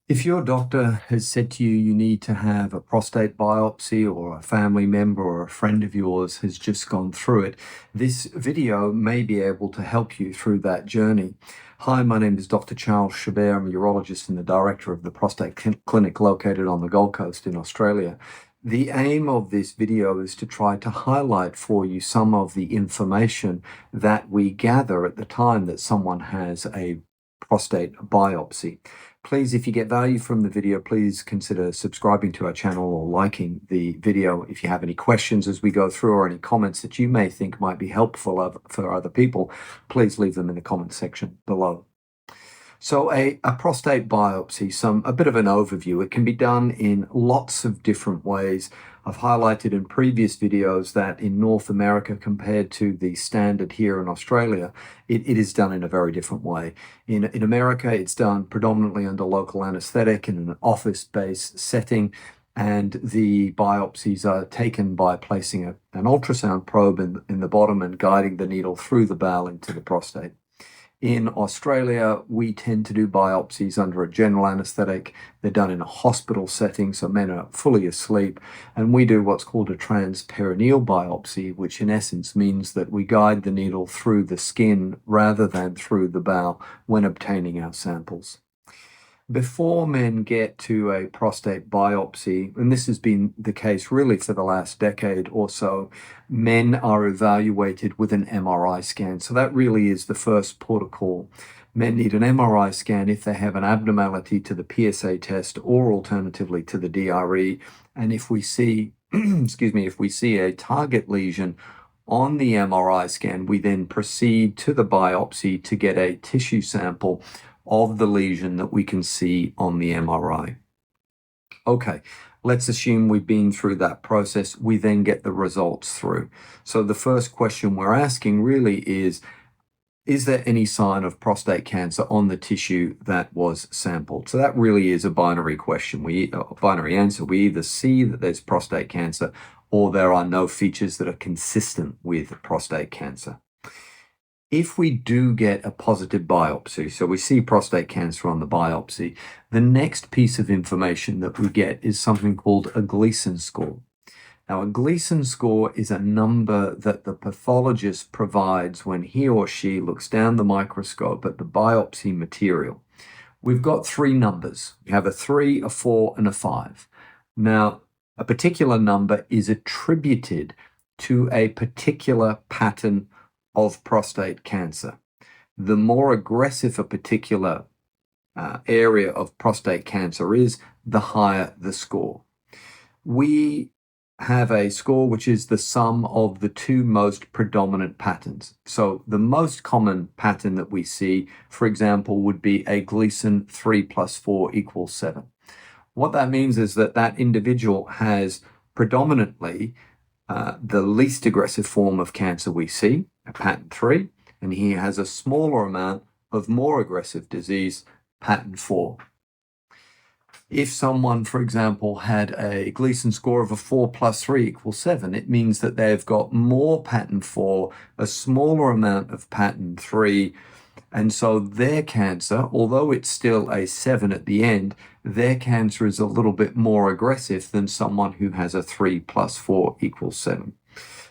If your doctor has said to you you need to have a prostate biopsy, or a family member or a friend of yours has just gone through it, this video may be able to help you through that journey. Hi, my name is Dr. Charles Chabert. I'm a urologist and the director of the Prostate Clinic located on the Gold Coast in Australia. The aim of this video is to try to highlight for you some of the information that we gather at the time that someone has a prostate biopsy. Please, if you get value from the video, please consider subscribing to our channel or liking the video. If you have any questions as we go through, or any comments that you may think might be helpful for other people, please leave them in the comment section below. So a prostate biopsy, a bit of an overview. It can be done in lots of different ways. I've highlighted in previous videos that in North America, compared to the standard here in Australia, it is done in a very different way. In America, it's done predominantly under local anesthetic in an office-based setting, and the biopsies are taken by placing an ultrasound probe in the bottom and guiding the needle through the bowel into the prostate. In Australia, we tend to do biopsies under a general anesthetic. They're done in a hospital setting, so men are fully asleep, and we do what's called a transperineal biopsy, which in essence means that we guide the needle through the skin rather than through the bowel when obtaining our samples. Before men get to a prostate biopsy, and this has been the case really for the last decade or so, men are evaluated with an MRI scan. So that really is the first port of call. Men need an MRI scan if they have an abnormality to the PSA test, or alternatively to the DRE. And if we see, if we see a target lesion on the MRI scan, we then proceed to the biopsy to get a tissue sample of the lesion that we can see on the MRI. Okay, let's assume we've been through that process. We then get the results through. So the first question we're asking really is there any sign of prostate cancer on the tissue that was sampled? So that really is a binary question. A binary answer. We either see that there's prostate cancer, or there are no features that are consistent with prostate cancer. If we do get a positive biopsy, so we see prostate cancer on the biopsy, the next piece of information that we get is something called a Gleason score. Now, a Gleason score is a number that the pathologist provides when he or she looks down the microscope at the biopsy material. We've got three numbers. We have a 3, a 4, and a 5. Now, a particular number is attributed to a particular pattern of prostate cancer. The more aggressive a particular area of prostate cancer is, the higher the score. We have a score which is the sum of the two most predominant patterns. So the most common pattern that we see, for example, would be a Gleason 3 + 4 = 7. What that means is that that individual has predominantly the least aggressive form of cancer we see, a pattern 3, and he has a smaller amount of more aggressive disease, pattern 4. If someone, for example, had a Gleason score of a 4 + 3 = 7, it means that they've got more pattern 4, a smaller amount of pattern 3, and so their cancer, although it's still a 7 at the end, their cancer is a little bit more aggressive than someone who has a 3 + 4 = 7.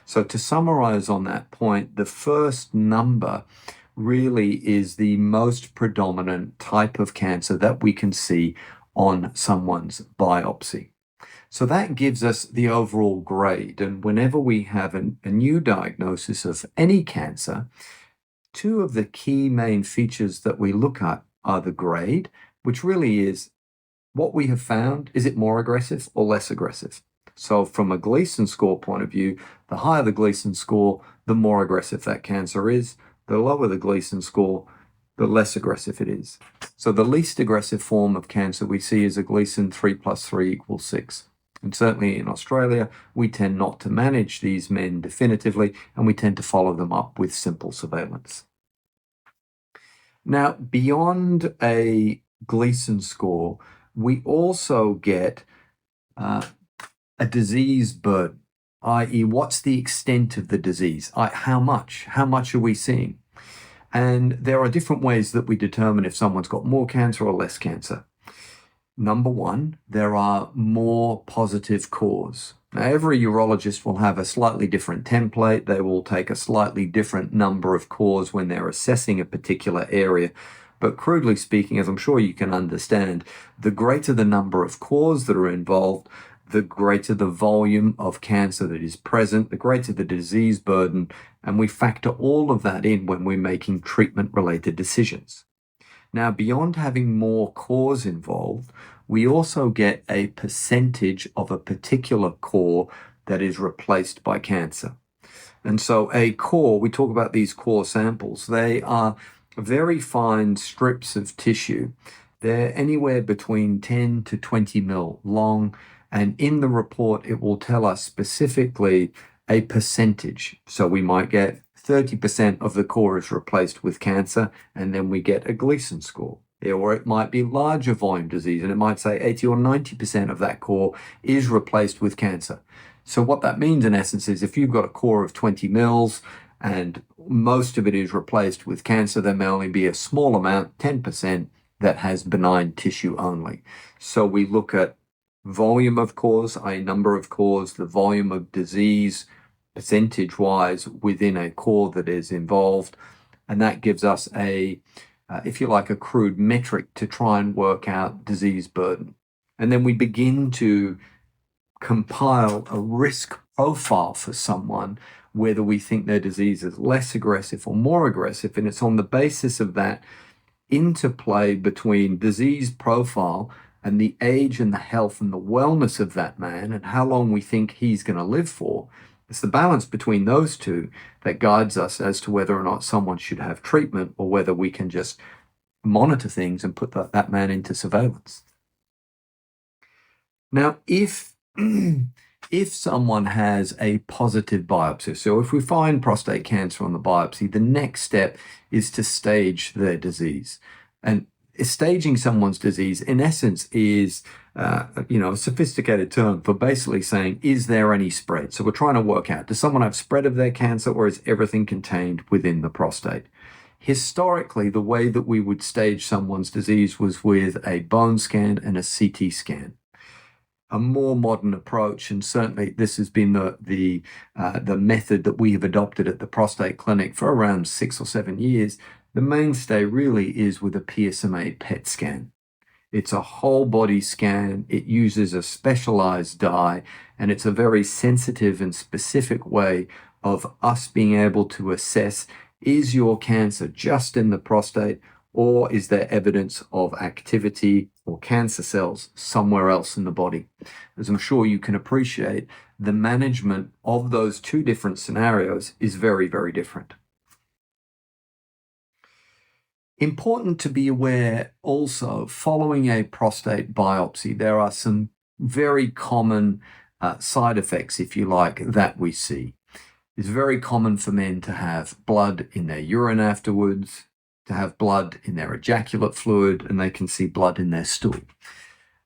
So to summarize on that point, the first number really is the most predominant type of cancer that we can see on someone's biopsy. So that gives us the overall grade. And whenever we have a new diagnosis of any cancer, two of the key main features that we look at are the grade, which really is what we have found. Is it more aggressive or less aggressive? So from a Gleason score point of view, the higher the Gleason score, the more aggressive that cancer is. The lower the Gleason score, the less aggressive it is. So the least aggressive form of cancer we see is a Gleason 3 + 3 = 6. And certainly in Australia, we tend not to manage these men definitively, and we tend to follow them up with simple surveillance. Now, beyond a Gleason score, we also get a disease burden, i.e., what's the extent of the disease? How much? How much are we seeing? And there are different ways that we determine if someone's got more cancer or less cancer. Number one, there are more positive cores. Now, every urologist will have a slightly different template. They will take a slightly different number of cores when they're assessing a particular area. But crudely speaking, as I'm sure you can understand, the greater the number of cores that are involved, the greater the volume of cancer that is present, the greater the disease burden, and we factor all of that in when we're making treatment-related decisions. Now, beyond having more cores involved, we also get a percentage of a particular core that is replaced by cancer. And so a core, we talk about these core samples, they are very fine strips of tissue. They're anywhere between 10 to 20 mil long, and in the report, it will tell us specifically a percentage. So we might get 30% of the core is replaced with cancer, and then we get a Gleason score. Or it might be larger volume disease, and it might say 80 or 90% of that core is replaced with cancer. So what that means in essence is if you've got a core of 20 mils and most of it is replaced with cancer, there may only be a small amount, 10%, that has benign tissue only. So we look at volume of cores, a number of cores, the volume of disease, percentage-wise within a core that is involved, and that gives us a, if you like, a crude metric to try and work out disease burden. And then we begin to compile a risk profile for someone, whether we think their disease is less aggressive or more aggressive, and it's on the basis of that interplay between disease profile and the age and the health and the wellness of that man and how long we think he's going to live for. It's the balance between those two that guides us as to whether or not someone should have treatment or whether we can just monitor things and put that man into surveillance. Now, if someone has a positive biopsy, so if we find prostate cancer on the biopsy, the next step is to stage their disease. And staging someone's disease, in essence, is a sophisticated term for basically saying, is there any spread? So we're trying to work out, does someone have spread of their cancer, or is everything contained within the prostate? Historically, the way that we would stage someone's disease was with a bone scan and a CT scan. A more modern approach, and certainly this has been the method that we have adopted at the prostate clinic for around 6 or 7 years. The mainstay really is with a PSMA PET scan. It's a whole body scan. It uses a specialized dye, and it's a very sensitive and specific way of us being able to assess, is your cancer just in the prostate, or is there evidence of activity or cancer cells somewhere else in the body? As I'm sure you can appreciate, the management of those two different scenarios is very, very different. Important to be aware also, following a prostate biopsy, there are some very common side effects, if you like, that we see. It's very common for men to have blood in their urine afterwards, to have blood in their ejaculate fluid, and they can see blood in their stool.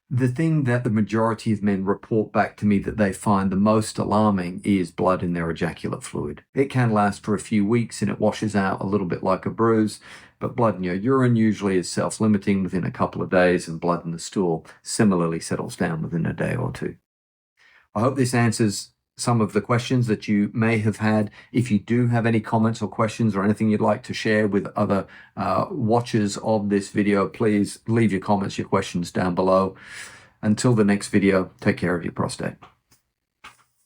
The thing that the majority of men report back to me that they find the most alarming is blood in their ejaculate fluid. It can last for a few weeks and it washes out a little bit like a bruise, but blood in your urine usually is self-limiting within a couple of days, and blood in the stool similarly settles down within a day or two. I hope this answers some of the questions that you may have had. If you do have any comments or questions or anything you'd like to share with other watchers of this video, please leave your comments, your questions down below. Until the next video, take care of your prostate.